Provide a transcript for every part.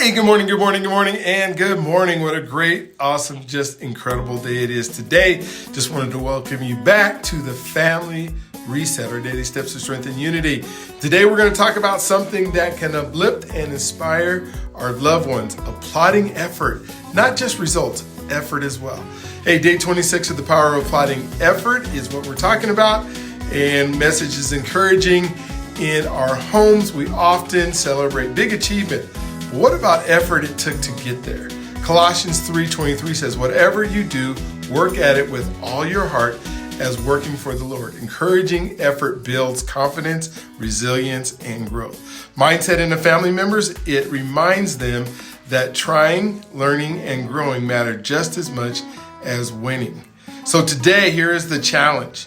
Hey, good morning, good morning, good morning, and good morning. What a great, awesome, just incredible day it is today. Just wanted to welcome you back to the Family Reset, our daily steps to strength and unity. Today we're going to talk about something that can uplift and inspire our loved ones. Applauding effort, not just results, effort as well. Hey, day 26 of the Power of Applauding Effort is what we're talking about, and message is encouraging. In our homes, we often celebrate big achievement. What about effort it took to get there? Colossians 3:23 says, whatever you do, work at it with all your heart as working for the Lord. Encouraging effort builds confidence, resilience, and growth. Mindset in the family members, it reminds them that trying, learning, and growing matter just as much as winning. So today, here is the challenge.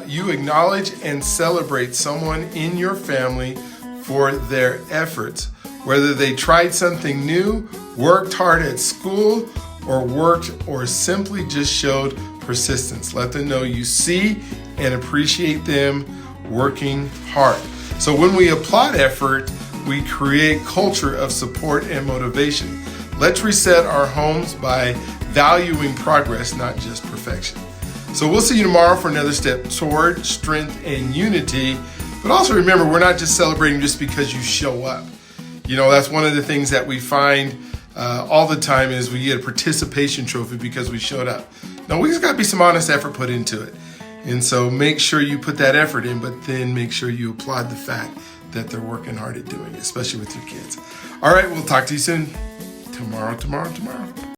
You acknowledge and celebrate someone in your family for their efforts. Whether they tried something new, worked hard at school, or simply just showed persistence. Let them know you see and appreciate them working hard. So when we applaud effort, we create culture of support and motivation. Let's reset our homes by valuing progress, not just perfection. So we'll see you tomorrow for another step toward strength and unity. But also remember, we're not just celebrating just because you show up. You know, that's one of the things that we find all the time is we get a participation trophy because we showed up. No, we just got to be some honest effort put into it. And so make sure you put that effort in, but then make sure you applaud the fact that they're working hard at doing it, especially with your kids. All right, we'll talk to you soon. Tomorrow.